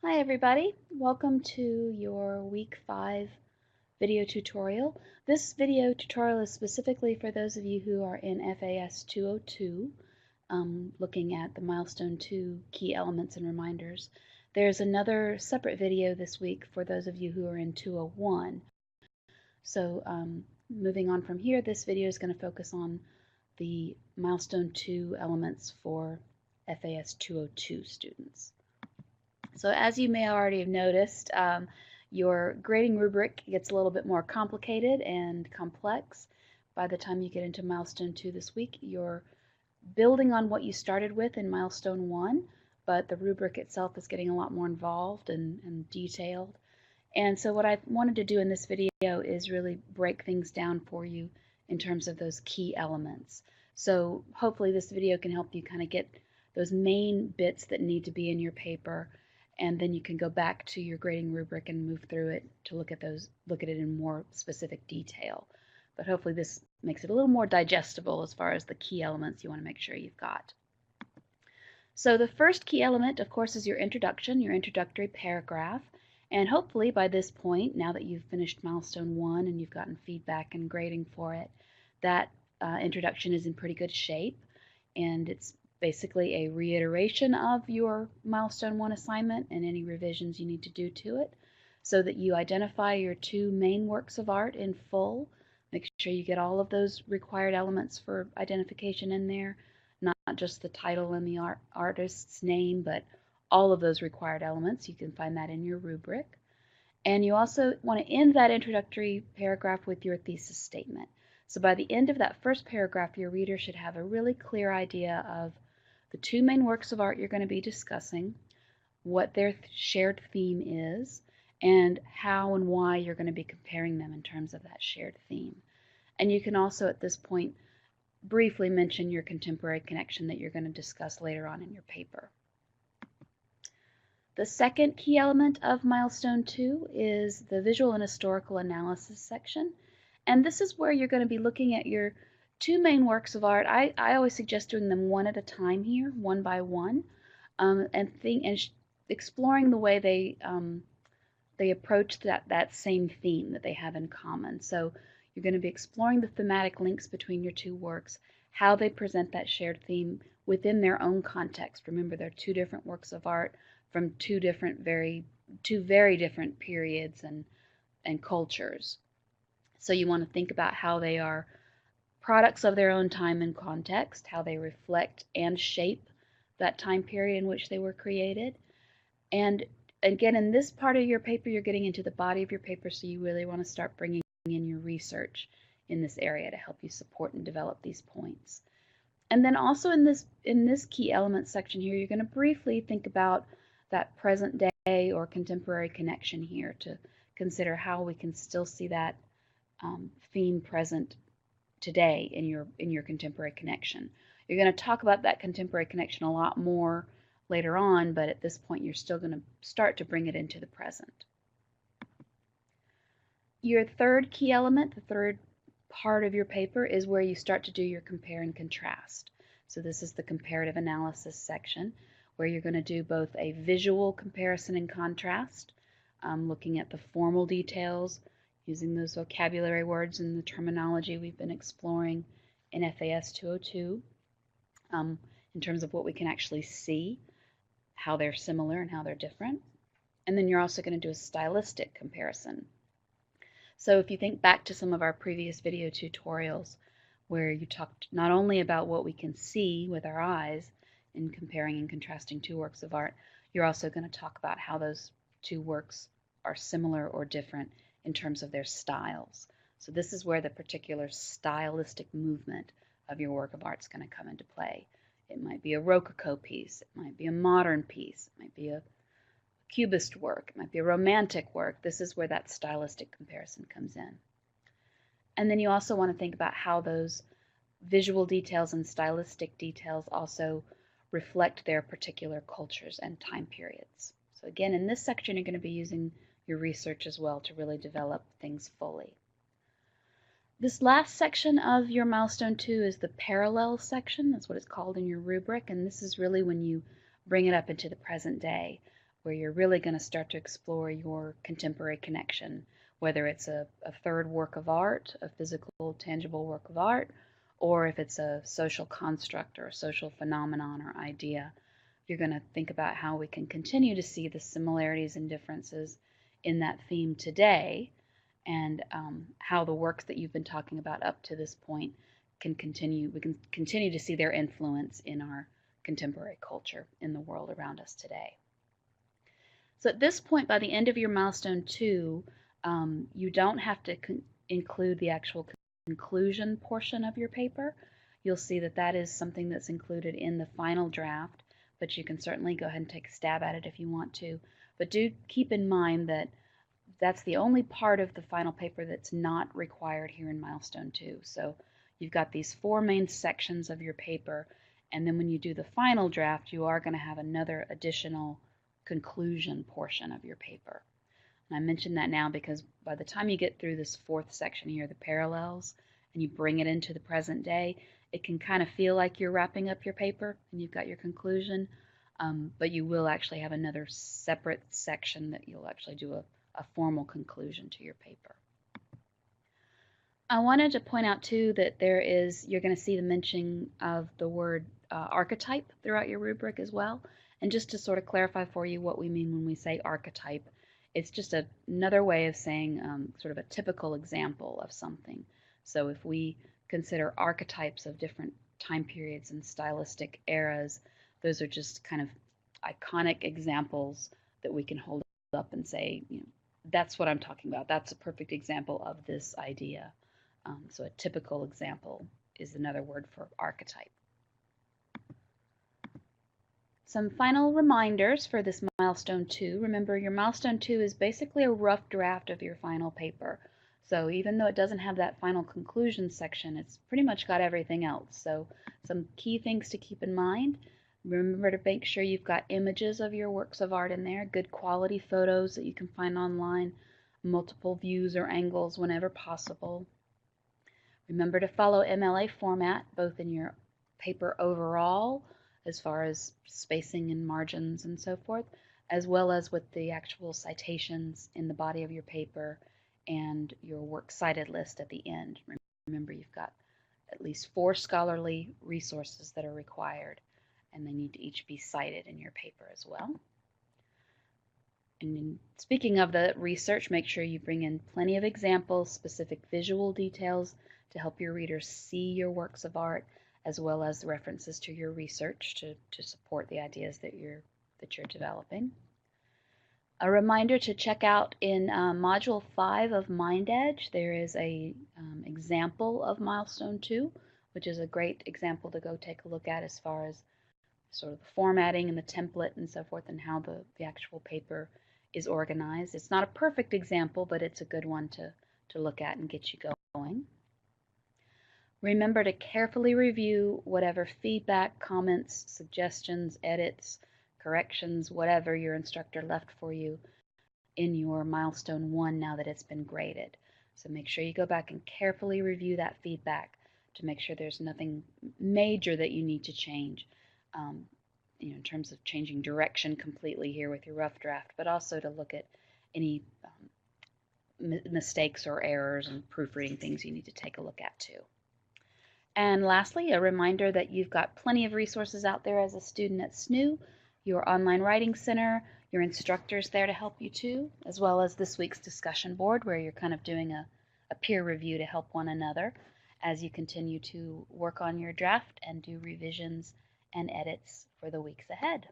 Hi everybody, welcome to your week 5 video tutorial. This video tutorial is specifically for those of you who are in FAS202, looking at the Milestone 2 key elements and reminders. There's another separate video this week for those of you who are in 201. So moving on from here, this video is going to focus on the Milestone 2 elements for FAS202 students. So as you may already have noticed, your grading rubric gets a little bit more complicated and complex. By the time you get into Milestone 2 this week, you're building on what you started with in Milestone 1, but the rubric itself is getting a lot more involved and detailed. And so what I wanted to do in this video is really break things down for you in terms of those key elements. So hopefully this video can help you kind of get those main bits that need to be in your paper, and then you can go back to your grading rubric and move through it to look at it in more specific detail. But hopefully this makes it a little more digestible as far as the key elements you want to make sure you've got. So the first key element, of course, is your introduction, your introductory paragraph. And hopefully by this point, now that you've finished Milestone 1 and you've gotten feedback and grading for it, that introduction is in pretty good shape, and it's basically a reiteration of your Milestone 1 assignment and any revisions you need to do to it, so that you identify your 2 main works of art in full. Make sure you get all of those required elements for identification in there, not just the title and the artist's name, but all of those required elements. You can find that in your rubric. And you also want to end that introductory paragraph with your thesis statement. So by the end of that first paragraph, your reader should have a really clear idea of the 2 main works of art you're going to be discussing, what their shared theme is, and how and why you're going to be comparing them in terms of that shared theme. And you can also at this point briefly mention your contemporary connection that you're going to discuss later on in your paper. The second key element of Milestone 2 is the visual and historical analysis section. And this is where you're going to be looking at your 2 main works of art. I always suggest doing them one at a time here, one by one, and exploring the way they approach that same theme that they have in common. So you're going to be exploring the thematic links between your 2 works, how they present that shared theme within their own context. Remember, they're 2 different works of art from 2 very different periods and cultures. So you want to think about how they are products of their own time and context, how they reflect and shape that time period in which they were created. And again, in this part of your paper, you're getting into the body of your paper, so you really want to start bringing in your research in this area to help you support and develop these points. And then also in this key elements section here, you're going to briefly think about that present day or contemporary connection here to consider how we can still see that theme present today in your contemporary connection. You're going to talk about that contemporary connection a lot more later on, but at this point you're still going to start to bring it into the present. Your third key element, the third part of your paper, is where you start to do your compare and contrast. So this is the comparative analysis section, where you're going to do both a visual comparison and contrast, looking at the formal details, using those vocabulary words and the terminology we've been exploring in FAS 202, in terms of what we can actually see, how they're similar and how they're different. And then you're also going to do a stylistic comparison. So if you think back to some of our previous video tutorials where you talked not only about what we can see with our eyes in comparing and contrasting 2 works of art, you're also going to talk about how those 2 works are similar or different in terms of their styles. So this is where the particular stylistic movement of your work of art is going to come into play. It might be a Rococo piece, it might be a modern piece, it might be a Cubist work, it might be a romantic work. This is where that stylistic comparison comes in. And then you also want to think about how those visual details and stylistic details also reflect their particular cultures and time periods. So again, in this section, you're going to be using your research as well to really develop things fully. This last section of your Milestone 2 is the parallel section. That's what it's called in your rubric, and this is really when you bring it up into the present day. where you're really going to start to explore your contemporary connection, whether it's a third work of art, a physical, tangible work of art, or if it's a social construct or a social phenomenon or idea. You're going to think about how we can continue to see the similarities and differences in that theme today, and how the works that you've been talking about up to this point we can continue to see their influence in our contemporary culture in the world around us today. So at this point, by the end of your milestone 2, you don't have to include the actual conclusion portion of your paper. You'll see that that is something that's included in the final draft, but you can certainly go ahead and take a stab at it if you want to. But do keep in mind that that's the only part of the final paper that's not required here in milestone 2. So you've got these 4 main sections of your paper, and then when you do the final draft, you are going to have another additional conclusion portion of your paper. And I mention that now because by the time you get through this 4th section here, the parallels, and you bring it into the present day, it can kind of feel like you're wrapping up your paper and you've got your conclusion, but you will actually have another separate section that you'll actually do a formal conclusion to your paper. I wanted to point out too that you're going to see the mention of the word archetype throughout your rubric as well. And just to sort of clarify for you what we mean when we say archetype, it's just another way of saying sort of a typical example of something. So if we consider archetypes of different time periods and stylistic eras, those are just kind of iconic examples that we can hold up and say, that's what I'm talking about. That's a perfect example of this idea. So a typical example is another word for archetype. Some final reminders for this milestone 2. Remember, your milestone 2 is basically a rough draft of your final paper. So even though it doesn't have that final conclusion section, it's pretty much got everything else. So some key things to keep in mind. Remember to make sure you've got images of your works of art in there, good quality photos that you can find online, multiple views or angles whenever possible. Remember to follow MLA format, both in your paper overall, as far as spacing and margins and so forth, as well as with the actual citations in the body of your paper and your works cited list at the end. Remember, you've got at least 4 scholarly resources that are required, and they need to each be cited in your paper as well. And speaking of the research, make sure you bring in plenty of examples, specific visual details to help your readers see your works of art, as well as references to your research to support the ideas that you're developing. A reminder to check out in Module 5 of MindEdge, there is a example of Milestone 2, which is a great example to go take a look at as far as sort of the formatting and the template and so forth, and how the actual paper is organized. It's not a perfect example, but it's a good one to look at and get you going. Remember to carefully review whatever feedback, comments, suggestions, edits, corrections, whatever your instructor left for you in your milestone 1 now that it's been graded. So make sure you go back and carefully review that feedback to make sure there's nothing major that you need to change, in terms of changing direction completely here with your rough draft, but also to look at any mistakes or errors and proofreading things you need to take a look at too. And lastly, a reminder that you've got plenty of resources out there as a student at SNU, your online writing center, your instructors there to help you too, as well as this week's discussion board where you're kind of doing a peer review to help one another as you continue to work on your draft and do revisions and edits for the weeks ahead.